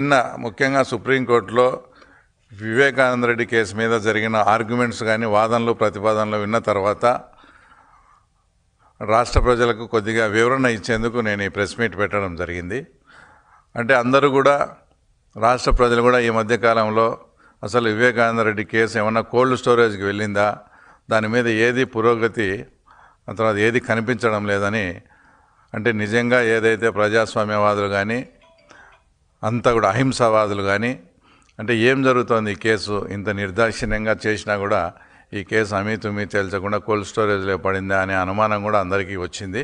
నిన్న ముఖ్యంగా సుప్రీంకోర్టులో వివేకానంద రెడ్డి కేసు మీద జరిగిన ఆర్గ్యుమెంట్స్ కానీ వాదనలు ప్రతిపాదనలు విన్న తర్వాత రాష్ట్ర ప్రజలకు కొద్దిగా వివరణ ఇచ్చేందుకు నేను ఈ ప్రెస్ మీట్ పెట్టడం జరిగింది. అంటే అందరూ కూడా రాష్ట్ర ప్రజలు కూడా ఈ మధ్యకాలంలో అసలు వివేకానంద రెడ్డి కేసు ఏమన్నా కోల్డ్ స్టోరేజ్కి వెళ్ళిందా, దాని మీద ఏది పురోగతి తర్వాత ఏది కనిపించడం లేదని, అంటే నిజంగా ఏదైతే ప్రజాస్వామ్యవాదులు కానీ అంతా కూడా అహింసావాదులు కానీ అంటే ఏం జరుగుతోంది, ఈ కేసు ఇంత నిర్దాక్షిణ్యంగా చేసినా కూడా ఈ కేసు అమీతుమీ తేల్చకుండా కోల్డ్ స్టోరేజ్లో పడిందా అనే అనుమానం కూడా అందరికీ వచ్చింది.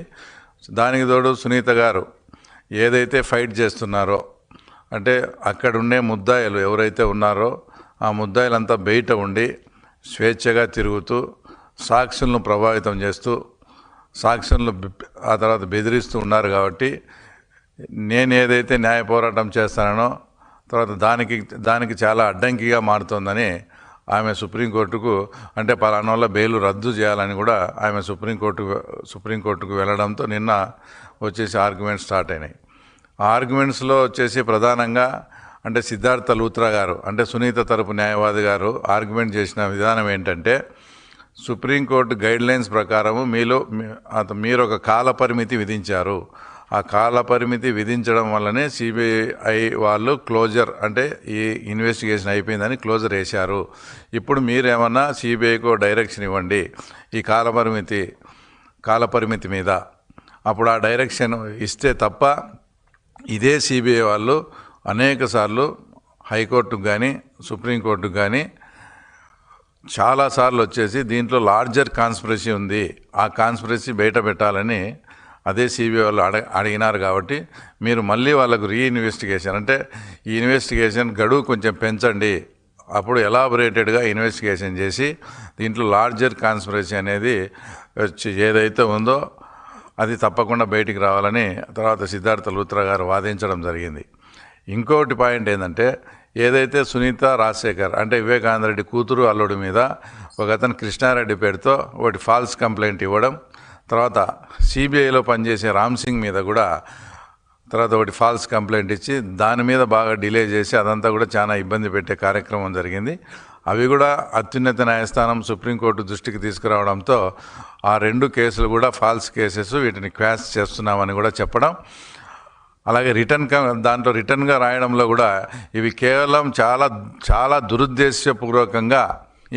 దానికి తోడు సునీత గారు ఏదైతే ఫైట్ చేస్తున్నారో, అంటే అక్కడ ఉండే ముద్దాయిలు ఎవరైతే ఉన్నారో ఆ ముద్దాయిలంతా బయట ఉండి స్వేచ్ఛగా తిరుగుతూ సాక్షులను ప్రభావితం చేస్తూ సాక్షులను ఆ తర్వాత బెదిరిస్తూ ఉన్నారు. కాబట్టి నేను ఏదైతే న్యాయ పోరాటం చేస్తానో తర్వాత దానికి చాలా అడ్డంకిగా మారుతోందని ఆమె సుప్రీంకోర్టుకు, అంటే పలానా వల్ల బెయిల్ రద్దు చేయాలని కూడా ఆమె సుప్రీంకోర్టుకు వెళ్ళడంతో నిన్న వచ్చేసి ఆర్గ్యుమెంట్స్ స్టార్ట్ అయినాయి. ఆ ఆర్గ్యుమెంట్స్లో వచ్చేసి ప్రధానంగా అంటే సిద్ధార్థ లూత్రా గారు, అంటే సునీత తరపు న్యాయవాది గారు ఆర్గ్యుమెంట్ చేసిన విధానం ఏంటంటే, సుప్రీంకోర్టు గైడ్లైన్స్ ప్రకారము మీరు ఒక కాల పరిమితి విధించారు. ఆ కాల పరిమితి విధించడం వల్లనే సిబిఐ వాళ్ళు క్లోజర్, అంటే ఈ ఇన్వెస్టిగేషన్ అయిపోయిందని క్లోజర్ వేశారు. ఇప్పుడు మీరేమన్నా సిబిఐకు డైరెక్షన్ ఇవ్వండి ఈ కాల పరిమితి మీద. అప్పుడు ఆ డైరెక్షన్ ఇస్తే తప్ప ఇదే సిబిఐ వాళ్ళు అనేకసార్లు హైకోర్టుకు కానీ సుప్రీంకోర్టుకు కానీ చాలాసార్లు వచ్చేసి దీంట్లో లార్జర్ కాన్స్పిరసీ ఉంది, ఆ కాన్స్పిరసీ బయట పెట్టాలని అదే సిబిఐ వాళ్ళు అడిగినారు. కాబట్టి మీరు మళ్ళీ వాళ్ళకు రీఇన్వెస్టిగేషన్, అంటే ఈ ఇన్వెస్టిగేషన్ గడువు కొంచెం పెంచండి, అప్పుడు ఎలాబొరేటెడ్గా ఇన్వెస్టిగేషన్ చేసి దీంట్లో లార్జర్ కాన్స్పిరసీ అనేది ఏదైతే ఉందో అది తప్పకుండా బయటికి రావాలని తర్వాత సిద్ధార్థ లూత్రా గారు వాదించడం జరిగింది. ఇంకోటి పాయింట్ ఏంటంటే, ఏదైతే సునీత రాజశేఖర్ అంటే వివేకానంద రెడ్డి కూతురు అల్లుడి మీద ఒక అతను కృష్ణారెడ్డి పేరుతో ఒకటి ఫాల్స్ కంప్లైంట్ ఇవ్వడం, తర్వాత సిబిఐలో పనిచేసే రామ్ సింగ్ మీద కూడా తర్వాత ఒకటి ఫాల్స్ కంప్లైంట్ ఇచ్చి దాని మీద బాగా డిలే చేసి అదంతా కూడా చాలా ఇబ్బంది పెట్టే కార్యక్రమం జరిగింది. అవి కూడా అత్యున్నత న్యాయస్థానం సుప్రీంకోర్టు దృష్టికి తీసుకురావడంతో ఆ రెండు కేసులు కూడా ఫాల్స్ కేసెస్, వీటిని క్వాష్ చేస్తున్నామని కూడా చెప్పడం, అలాగే దాంట్లో రిటర్న్గా రాయడంలో కూడా ఇవి కేవలం చాలా దురుద్దేశపూర్వకంగా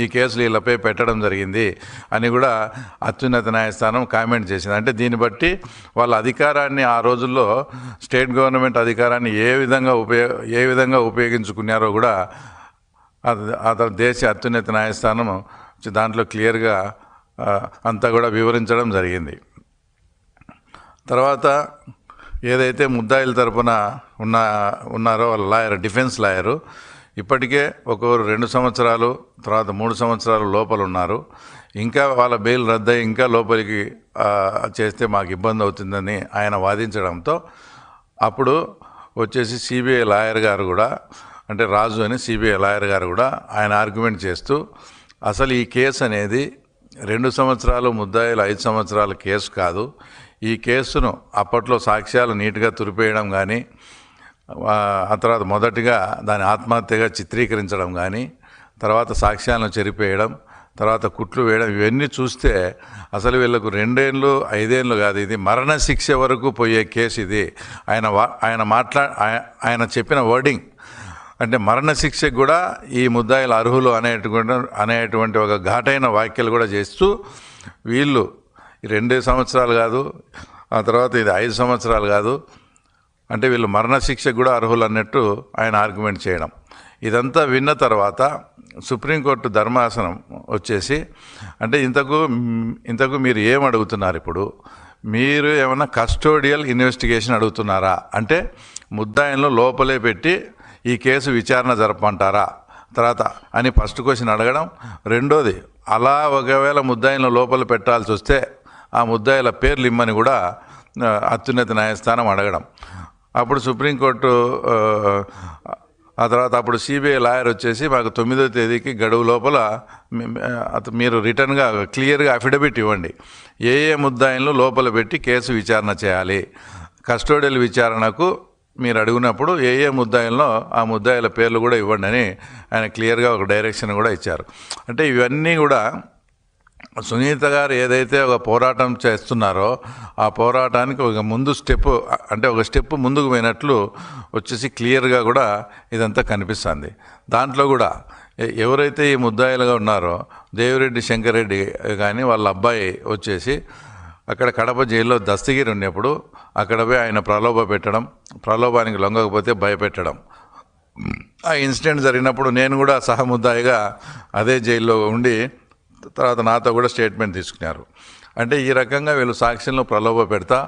ఈ కేసులు వీళ్ళపై పెట్టడం జరిగింది అని కూడా అత్యున్నత న్యాయస్థానం కామెంట్ చేసింది. అంటే దీన్ని బట్టి వాళ్ళ అధికారాన్ని, ఆ రోజుల్లో స్టేట్ గవర్నమెంట్ అధికారాన్ని ఏ విధంగా ఉపయోగించుకున్నారో కూడా దేశ అత్యున్నత న్యాయస్థానం దాంట్లో క్లియర్గా అంతా కూడా వివరించడం జరిగింది. తర్వాత ఏదైతే ముద్దాయిల తరపున ఉన్నారో వాళ్ళ లాయర్, డిఫెన్స్ లాయరు ఇప్పటికే ఒక్కొరు 2 సంవత్సరాలు తర్వాత 3 సంవత్సరాలు లోపల ఉన్నారు. ఇంకా వాళ్ళ బెయిల్ రద్దయి ఇంకా లోపలికి చేస్తే మాకు ఇబ్బంది అవుతుందని ఆయన వాదించడంతో అప్పుడు వచ్చేసి సిబిఐ లాయర్ గారు కూడా, అంటే రాజు అని సిబిఐ లాయర్ గారు కూడా ఆయన ఆర్గ్యుమెంట్ చేస్తూ, అసలు ఈ కేసు అనేది 2 సంవత్సరాలు ముద్దాయిలు 5 సంవత్సరాల కేసు కాదు. ఈ కేసును అప్పట్లో సాక్ష్యాలు నీట్గా తురిపేయడం కానీ, ఆ తర్వాత మొదటిగా దాని ఆత్మహత్యగా చిత్రీకరించడం కానీ, తర్వాత సాక్ష్యాలను చెరిపేయడం, తర్వాత కుట్లు వేయడం, ఇవన్నీ చూస్తే అసలు వీళ్ళకు 2 ఏళ్ళు 5 ఏళ్ళు కాదు, ఇది మరణశిక్ష వరకు పోయే కేసు ఇది. ఆయన చెప్పిన వర్డింగ్ అంటే మరణశిక్షకు కూడా ఈ ముద్దాయిలు అర్హులు అనేటువంటి ఒక ఘాటైన వ్యాఖ్యలు కూడా చేస్తూ, వీళ్ళు 2 సంవత్సరాలు కాదు, ఆ తర్వాత ఇది 5 సంవత్సరాలు కాదు, అంటే వీళ్ళు మరణశిక్షకు కూడా అర్హులు అన్నట్టు ఆయన ఆర్గ్యుమెంట్ చేయడం. ఇదంతా విన్న తర్వాత సుప్రీంకోర్టు ధర్మాసనం వచ్చేసి, అంటే ఇంతకు మీరు ఏం అడుగుతున్నారు, ఇప్పుడు మీరు ఏమైనా కస్టోడియల్ ఇన్వెస్టిగేషన్ అడుగుతున్నారా, అంటే ముద్దాయిలను లోపలే పెట్టి ఈ కేసు విచారణ జరపమంటారా తర్వాత అని ఫస్ట్ క్వశ్చన్ అడగడం. రెండోది, అలా ఒకవేళ ముద్దాయిలను లోపల పెట్టాల్సి వస్తే ఆ ముద్దాయిల పేర్లు ఇమ్మని కూడా అత్యున్నత న్యాయస్థానం అడగడం. అప్పుడు సుప్రీంకోర్టు ఆ తర్వాత అప్పుడు సిబిఐ లాయర్ వచ్చేసి మాకు 9వ తేదీకి గడువు లోపల మీరు రిటర్న్గా క్లియర్గా అఫిడవిట్ ఇవ్వండి, ఏ ముద్దాయిలను లోపల పెట్టి కేసు విచారణ చేయాలి, కస్టోడియల్ విచారణకు మీరు అడిగినప్పుడు ఏ ముద్దాయిల్లో ఆ ముద్దాయిల పేర్లు కూడా ఇవ్వండి అని ఆయన క్లియర్గా ఒక డైరెక్షన్ కూడా ఇచ్చారు. అంటే ఇవన్నీ కూడా సునీత గారు ఏదైతే ఒక పోరాటం చేస్తున్నారో ఆ పోరాటానికి ఒక ముందు స్టెప్, అంటే ఒక స్టెప్ ముందుకు పోయినట్లు వచ్చేసి క్లియర్గా కూడా ఇదంతా కనిపిస్తుంది. దాంట్లో కూడా ఎవరైతే ఈ ముద్దాయిలుగా ఉన్నారో దేవిరెడ్డి శంకర్ రెడ్డి కానీ వాళ్ళ అబ్బాయి వచ్చేసి అక్కడ కడప జైల్లో దస్తగిరి ఉన్నప్పుడు అక్కడ పోయి ఆయన ప్రలోభ పెట్టడం, ప్రలోభానికి లొంగకపోతే భయపెట్టడం. ఆ ఇన్సిడెంట్ జరిగినప్పుడు నేను కూడా సహముద్దాయిగా అదే జైల్లో ఉండి తర్వాత నాతో కూడా స్టేట్మెంట్ తీసుకున్నారు. అంటే ఈ రకంగా వీళ్ళు సాక్షులను ప్రలోభ పెడతా,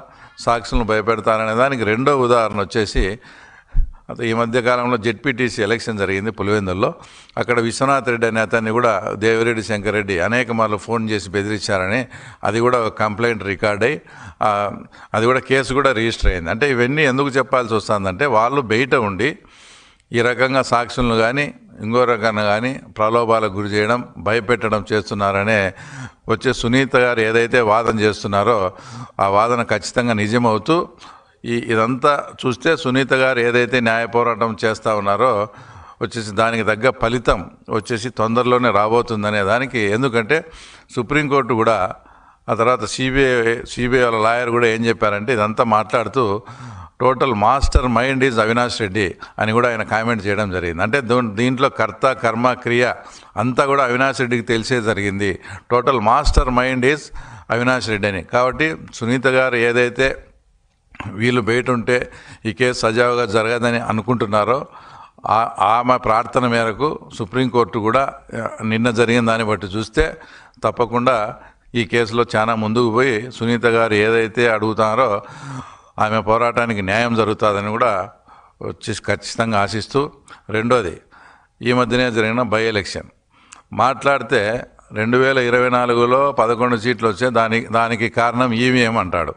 సాక్షులను భయపెడతారనే దానికి రెండో ఉదాహరణ వచ్చేసి ఈ మధ్యకాలంలో జెడ్పీటీసీ ఎలక్షన్ జరిగింది పులివెందుల్లో. అక్కడ విశ్వనాథ్ రెడ్డి అనే అతన్ని కూడా దేవిరెడ్డి శంకర్ రెడ్డి అనేక మార్లు ఫోన్ చేసి బెదిరించారని అది కూడా కంప్లైంట్ రికార్డ్ అయ్యి అది కూడా కేసు కూడా రిజిస్టర్ అయింది. అంటే ఇవన్నీ ఎందుకు చెప్పాల్సి వస్తుందంటే వాళ్ళు బయట ఉండి ఈ రకంగా సాక్షులను కానీ ఇంకో రకంగా కానీ ప్రలోభాలకు గురి చేయడం, భయపెట్టడం చేస్తున్నారనే వచ్చే సునీత గారు ఏదైతే వాదన చేస్తున్నారో ఆ వాదన ఖచ్చితంగా నిజమవుతూ ఇదంతా చూస్తే సునీత గారు ఏదైతే న్యాయ పోరాటం చేస్తూ ఉన్నారో వచ్చేసి దానికి తగ్గ ఫలితం వచ్చేసి తొందరలోనే రాబోతుందనే దానికి, ఎందుకంటే సుప్రీంకోర్టు కూడా ఆ తర్వాత సిబిఐ వాళ్ళ లాయర్ కూడా ఏం చెప్పారంటే ఇదంతా మాట్లాడుతూ total master mind is Avinash Reddy అని కూడా ఆయన కామెంట్ చేయడం జరిగింది. అంటే దీంట్లో కర్త కర్మ క్రియ అంతా కూడా అవినాష్ రెడ్డికి తెలిసే జరిగింది. Total master mind is Avinash Reddy అని. కాబట్టి సునీత గారు ఏదైతే వీళ్ళు బయట ఉంటే ఈ కేసు సజావుగా జరగదని అనుకుంటున్నారో ఆమె ప్రార్థన మేరకు సుప్రీంకోర్టు కూడా నిన్న జరిగిన దాన్ని బట్టి చూస్తే తప్పకుండా ఈ కేసులో చాలా ముందుకు పోయి సునీత గారు ఏదైతే అడుగుతారో ఆమె పోరాటానికి న్యాయం జరుగుతుందని కూడా వచ్చి ఖచ్చితంగా ఆశిస్తూ, రెండోది ఈ మధ్యనే జరిగిన బై ఎలక్షన్ మాట్లాడితే 2024లో 11 సీట్లు వచ్చే దానికి కారణం ఈవీఎం అంటాడు.